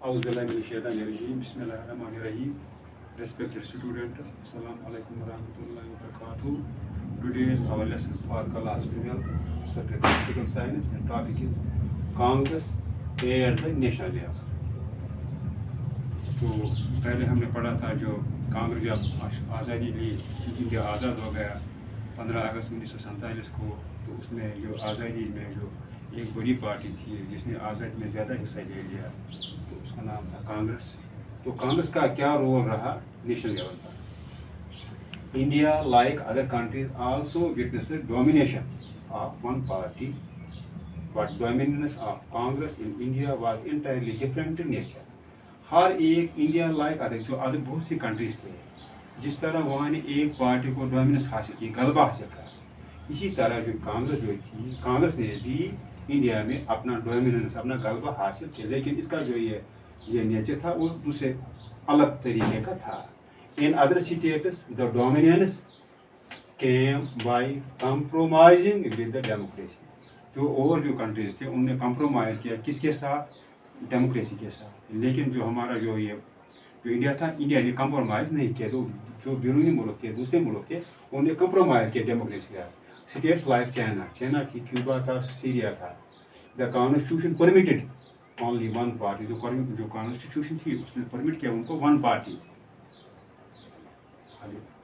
Auzubillahiminash-shaytanir-rajim. Bismillahir-rahmanir-rahim. Respected students, Assalamu alaikum warahmatullahi wabarakatuh. Today is our lesson for class 12, subject political science, and topic is Congress at the national level. तो पहले हमने पढ़ा था जो कांग्रेस जब आज़ादी ली, India आज़ाद हो गया 15 अगस्त 1947 को, तो उसमें जो आज़ादी में जो एक बड़ी पार्टी थी जिसने आज़ादी में ज़्यादा हिस्सा ले लिया, तो उसका नाम था कांग्रेस. तो कांग्रेस का क्या रोल रहा नेशनल लेवल पर? India like other countries also witnessed domination of one party, but dominance of Congress in India was entirely different in nature. हर एक इंडिया लाइक अदर जो अदर बहुत सी कंट्रीज थे, जिस तरह वहाँ ने एक पार्टी को डोमिनेंस हासिल की, गलबा हासिल करा, इसी तरह जो कांग्रेस जो थी, कांग्रेस ने भी इंडिया में अपना डोमिनेंस, अपना गलबा हासिल किया. लेकिन इसका जो ये नेचर था वो दूसरे अलग तरीके का था. In other states the dominance came by compromising with the democracy. जो और जो कंट्रीज थे उनने कंप्रोमाइज़ किया किसके साथ? डेमोक्रेसी के साथ. लेकिन जो हमारा जो इंडिया था, इंडिया ने कंप्रोमाइज़ नहीं किया. तो जो बैरूनी मुल्क थे, दूसरे मुल्क थे, उन्होंने कंप्रोमाइज़ किया डेमोक्रेसी का. स्टेट्स लाइक चाइना थी, क्यूबा था, सीरिया था. The constitution permitted only one party. जो कॉन्स्टिट्यूशन थी उसने परमिट किया उनको one party.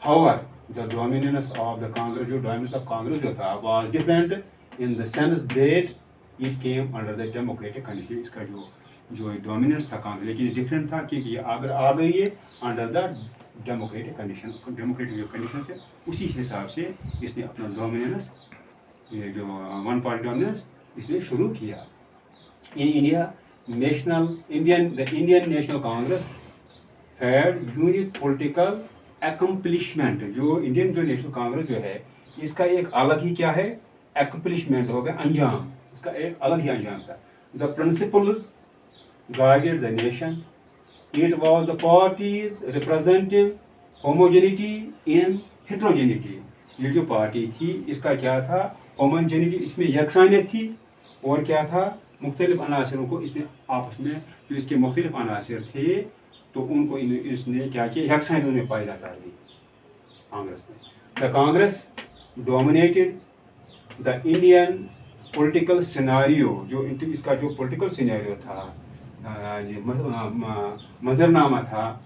However the dominance of the Congress, जो डोमिनेंस ऑफ कांग्रेस जो था, was different in the sense that it came under the democratic condition. इसका जो डोमिनेंस था कांग्रेस, लेकिन डिफरेंट था क्योंकि अगर आ गई है under the democratic condition, democratic जो कंडीशन है उसी हिसाब से इसने अपना डोमिनेंस, ये जो वन पार्टी डोमिनेंस इसने शुरू किया. In India the Indian national Congress had unique political accomplishment. जो इंडियन जो नेशनल कांग्रेस जो है, इसका एक अलग ही क्या है? अकम्पलिशमेंट हो गया, अंजाम. इसका एक अलग ही अंजाम था. The principles guided the nation. It was the parties representative homogeneity in heterogeneity. ये जो पार्टी थी इसका क्या था? होमोजेनिटी, इसमें यकसानियत थी. और क्या था? मुख्तलिफ अनासरों को इसने आपस में, जो इसके मुख्तलिफ अनासर थे, तो उनको इसने क्या किया? यकसानियत उन्हें पैदा कर दी कांग्रेस ने. The Congress dominated the Indian political scenario. जो इसका जो पॉलिटिकल सिनेरियो था, मंजरनामा था,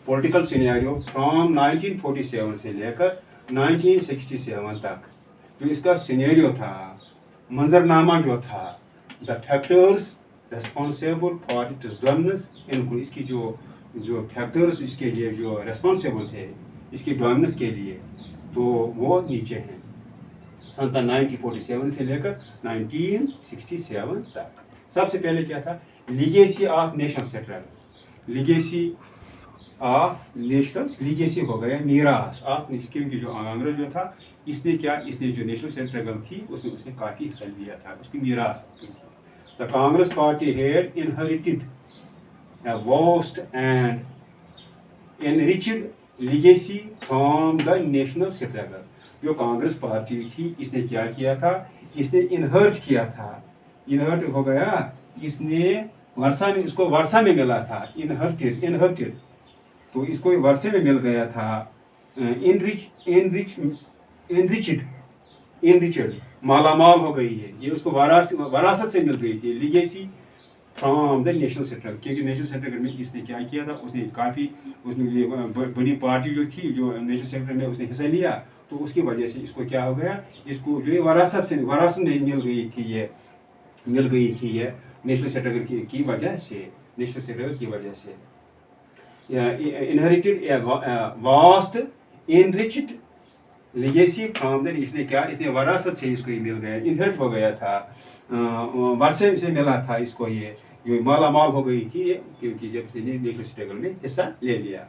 पॉलिटिकल सिनेरियो फ्रॉम 1947 से लेकर 1967 तक जो इसका सिनेरियो था, मंजरनामा जो था, the factors responsible for its dominance, इनको इसकी जो फैक्टर्स इसके लिए जो रेस्पॉन्सिबल थे इसकी डोमिनेंस के लिए, तो वो नीचे हैं. सन 1947 से लेकर 1967 तक. सबसे पहले क्या था? Legacy of national struggle. Legacy of national, legacy हो गया मीरास ऑफ, क्योंकि जो कांग्रेस जो था इसने जो नेशनल स्ट्रगल थी उसने काफ़ी हिस्सा लिया था, उसकी मीरास थी. The Congress party had inherited a vast and enriched legacy from the national struggle. जो कांग्रेस पार्टी थी इसने क्या किया था? इसने इनहर्ट किया था. इनहर्ट हो गया, इसने वर्षा में, इसको वर्षा में मिला था. इनहर्टेड तो इसको वर्षे में मिल गया था. इनरिचड मालामाल हो गई है, ये उसको वरासत से मिल गई थी. Legacy from the national struggle, क्योंकि नेशनल स्ट्रगल में इसने क्या किया था? उसने काफ़ी, उसमें बड़ी पार्टी जो थी जो नेशनल स्ट्रगल में उसने हिस्सा लिया, तो उसकी वजह से इसको क्या हो गया? इसको जो वरासत नहीं मिल गई थी ये नेशनल स्ट्रगल की वजह से, नेशनल स्ट्रगल की वजह से. Inherited a vast enriched legacy from the, इसने क्या? इसने वरासत से इसको ये मिल गया, इनहेरिट हो गया था, वर्षे से मिला था इसको, ये जो माला माल हो गई थी क्योंकि जब से नेशनल स्ट्रगल में हिस्सा ले लिया.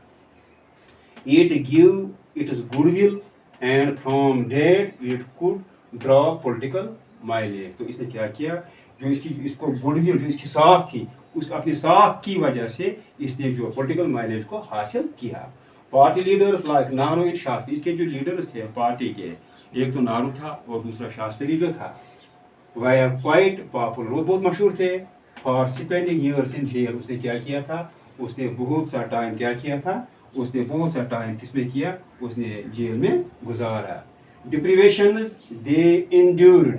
It give it is goodwill and from that it could draw political mileage. तो इसने क्या किया? जो इसको गुडविल, जो इसकी साख थी, उस अपनी साख की वजह से इसने जो पॉलिटिकल माइलेज को हासिल किया. Party leaders like Nehru and Shastri, इसके जो लीडर्स थे पार्टी के, एक तो नारू था और दूसरा शास्त्री जो था, वह क्वाइट पॉपुलर, वो बहुत मशहूर थे. For spending years in jail. उसने क्या किया था, उसने बहुत सा टाइम क्या किया था, उसने बहुत सा टाइम किस में किया, उसने जेल में गुजारा। डिप्रीवेशंस दे इंड्यूर्ड,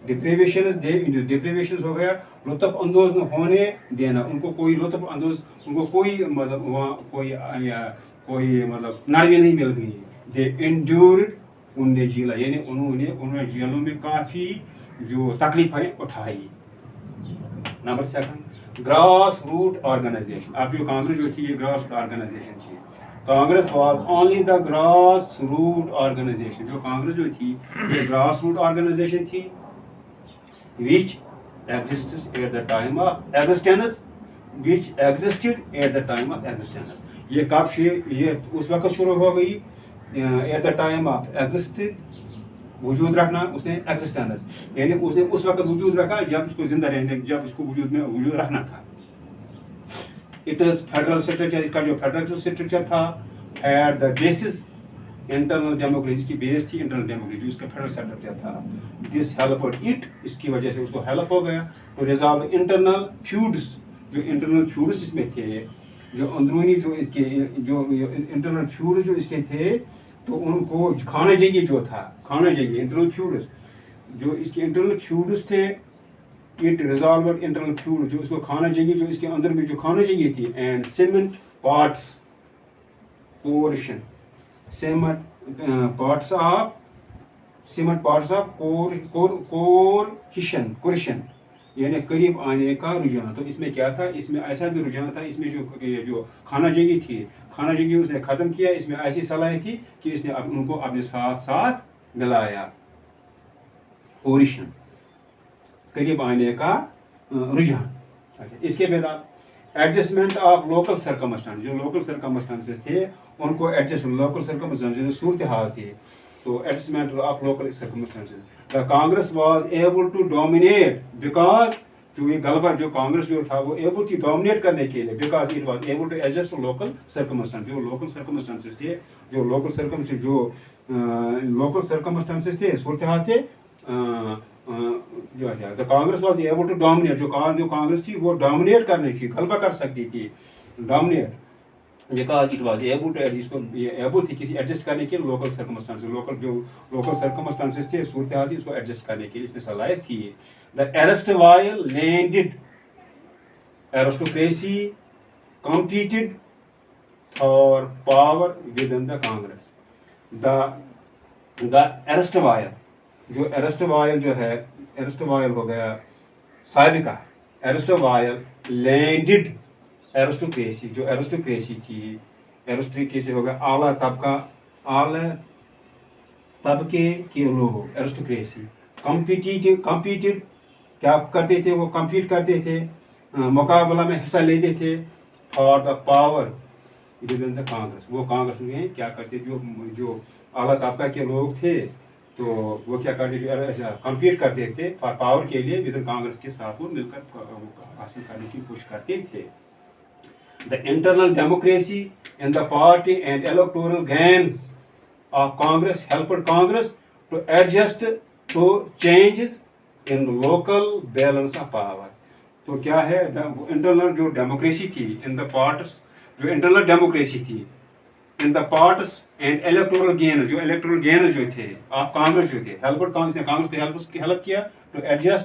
डिप्रीवेशन हो गया लुत्फ अंदोज न होने देना, उनको कोई लुत्फ अंदोज, उनको कोई मतलब वहाँ कोई मतलब नरमी नहीं मिल गई। दे इंड्यूर्ड, उनने झेला, यानी उन्होंने जेलों में काफ़ी जो तकलीफें उठाई। Number 2 grass root organisation. अब जो कांग्रेस जो थी ये ग्रास रूट ऑर्गेनाइजेशन थी। Congress was only the grass root organisation. जो कांग्रेस जो थी ये ग्रास रूट ऑर्गेनाइजेशन थी which existed at the time of existence, ये कब से, ये उस वक्त शुरू हो गई at the time of existed, वजूद रखना, उसने एग्जिस्टेंस यानी उसने उस वक्त वजूद रखा जब उसको जिंदा रहने, जब उसको वजूद रखना था। इट इज फेडरल स्ट्रक्चर, इसका जो फेडरल स्ट्रक्चर था at the basis internal democracy, की बेस थी इंटरनल डेमोक्रेसी, जो इसका फेडरल स्ट्रक्चर था। दिस हेल्प इट, इसकी वजह से उसको हेल्प हो गया टू रिजॉल्व इंटरनल फ्यूड्स, जो इंटरनल फ्यूड्स इसमें थे, जो अंदरूनी जो इसके जो इंटरनल फ्यूड्स जो इसके थे, तो उनको खाना जंगी जो था, खाना जंगी इंटरनल फ्यूड्स, जो इसके इंटरनल फ्यूड्स थे, इट रिजॉल्व इंटरनल फ्यूड, जो इसको खाना जंगी, जो इसके अंदर में जो खाना जंगी थी। And cement parts portion, parts of coalition, यानी करीब आने का रुझान। तो इसमें क्या था, इसमें ऐसा भी रुझान था, इसमें जो खाना जंगी थी, खाना जंगी उसने ख़त्म किया। इसमें ऐसी सलाह थी कि इसने उनको अपने साथ साथ मिलाया, कोरिशन, करीब आने का रुझान। इसके बाद एडजस्टमेंट ऑफ लोकल सर्कमस्टांस, जो लोकल सर्कमस्टांसेस थे उनको एडजस्ट, लोकल सर्कमस्टांसेस सूरत हाल थी, तो adjustment of local circumstances. The Congress was able to dominate, because जो ये गलबा जो कांग्रेस जो था वो एबल थी डोमिनेट करने के लिए, because it was able to adjust local circumstance, जो लोकल सर्कमस्टांसेस थे, जो लोकल सर्कमस्टांसेस थे, सूरत हाल थे, जो है the Congress was able to dominate, जो कांग्रेस थी वो डोमिनेट करनी थी, गलबा कर सकती थी, dominate, because it was able to, इसको एबल थी किसी एडजस्ट करने के लिए लोकल सर्कमस्टांसेस, लोकल सर्कमस्टांसेस थे, सूरत हाल थी, उसको एडजस्ट करने के लिए इसमें सलाहियत थी। द एरिस्टोवाइल landed aristocracy competed for power within the Congress. The एरिस्टोवाइल, जो एरिस्टोवाइल जो है, एरिस्टोवाइल हो गया साबिका, एरिस्टोवाइल लैंडेड एरिस्टोक्रेसी, जो एरिस्टोक्रेसी थी, एरिस्टोक्रेसी हो गया आला तबके के लोग, एरिस्टोक्रेसी कम्पीटेड क्या करते थे, वो कम्पीट करते थे, मुकाबला में हिस्सा लेते थे for the power with in the Congress. वो कांग्रेस में क्या करते, जो आला तबका के लोग थे, तो वो क्या करते, जो कम्पीट करते थे फॉर पावर के लिए विद इन कांग्रेस के साथ वो मिलकर हासिल करने की कोशिश करते थे। The internal democracy in the party and electoral gains of Congress helped Congress to adjust to changes in local balance of power. तो क्या है, इंटरनल जो डेमोक्रेसी थी इन द पार्ट्स, जो इंटरनल डेमोक्रेसी थी in the parts and electoral gain, जो electoral gain जो थे आप कांग्रेस जो थे, हेल्प कांग्रेस ने कांग्रेस को हेल्प किया टू एडजस्ट